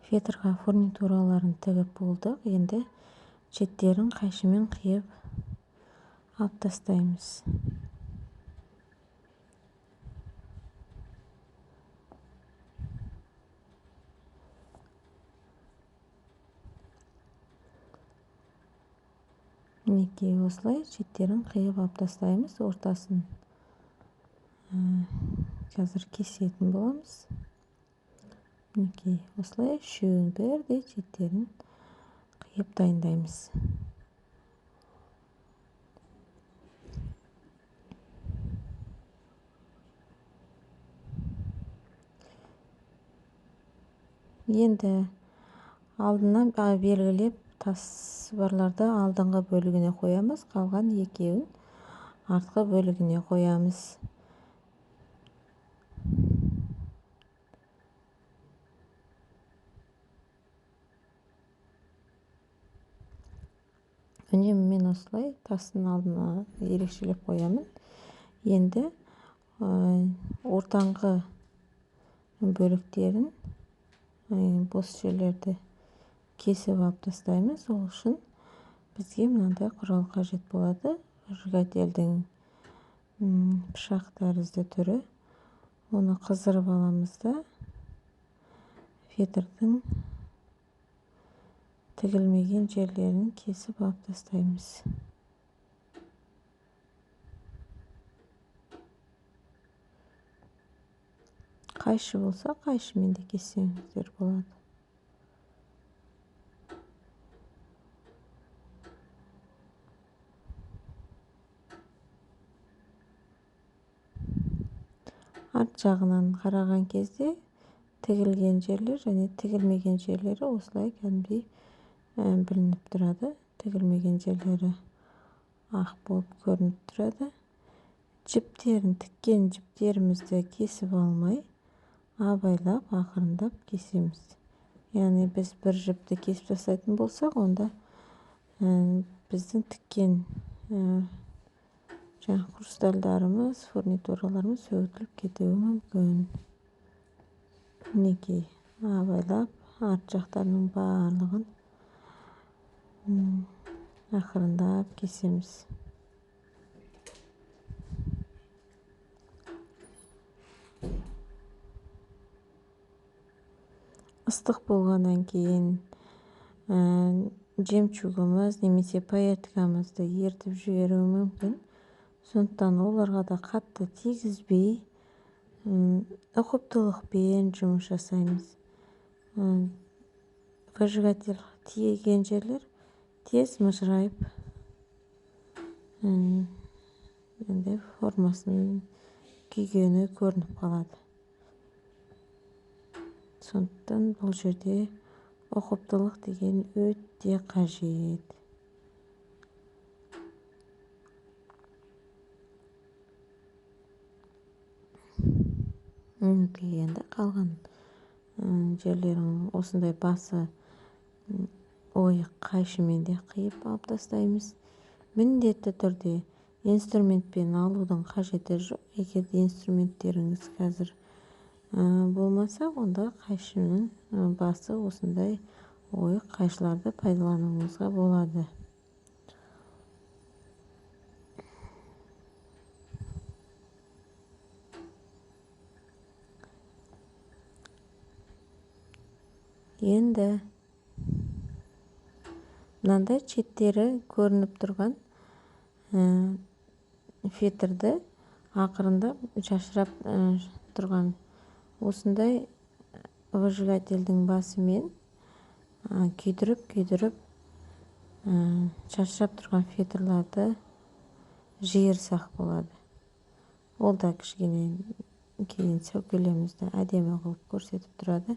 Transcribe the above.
фетрға фурнитураларын тігіп болдық. Енді шеттерін қайшымен қиып алып тастаймыз. Мінекей осылай шеттерін қиып алып тастаймыз. Ортасын қазір кесетін боламыз. Мінекей осылай үшеуін бірдей шеттерін қиып дайындаймыз. Енді алдынан белгілеп тас барларды алдыңғы бөлігіне қоямыз, қалған екеуін артқы бөлігіне қоямыз. Үнемі мен осылай тастың алдына ерекшелеп қоямын. Енді ортаңғы бөліктерін, бос жерлерді кесіп алып тастаймыз. Ол үшін бізге мынандай құрал қажет болады. Выжигательдің пышақ тәрізді түрі. Оны қыздырып аламыз да фетрдің тігілмеген жерлерін кесіп алып тастаймыз. Қайшы болса, қайшымен де кессеңіздер болады. Арт жағынан қараған кезде тігілген жерлер және тігілмеген жерлері осылай кәдімгідей білініп тұрады. Тігілмеген жерлері ақ болып көрініп тұрады. Жіптерін, тіккен жіптерімізді кесіп алмай, абайлап, ақырындап кесеміз. Яғни біз бір жіпті кесіп тастайтын болсақ, онда біздің тіккен хрустальдарымыз, фурнитураларымыз сөгіліп кетуі мүмкін. Мінекей абайлап, арт жақтарының барлығын ақырындап кесеміз. Ыстық болғаннан кейін жемчугіміз немесе пайеткамызды ертіп жіберуі мүмкін. Сондықтан оларға да қатты тигізбей, ұқыптылықпен жұмыс жасаймыз. Выжигатель тиген жерлер тез мыжырайып, формасын күйгені көрініп қалады. Сондықтан бұл жерде ұқыптылық деген өте қажет. Енді қалған жерлерін осындай басы ойық қайшымен де қиып алып тастаймыз. Міндетті түрде инструментпен алудың қажеті жоқ. Егер инструменттеріңіз қазір болмаса, онда қайшының басы осындай ойық қайшыларды пайдалануыңызға болады. Енді мынандай шеттері көрініп тұрған фетрді ақырындап шашырап тұрған осындай выжигательдің басымен күйдіріп шашырап тұрған фетрларды жиырсақ болады. Ол да кішкене кейін сәукелемізді әдемі қылып көрсетіп тұрады.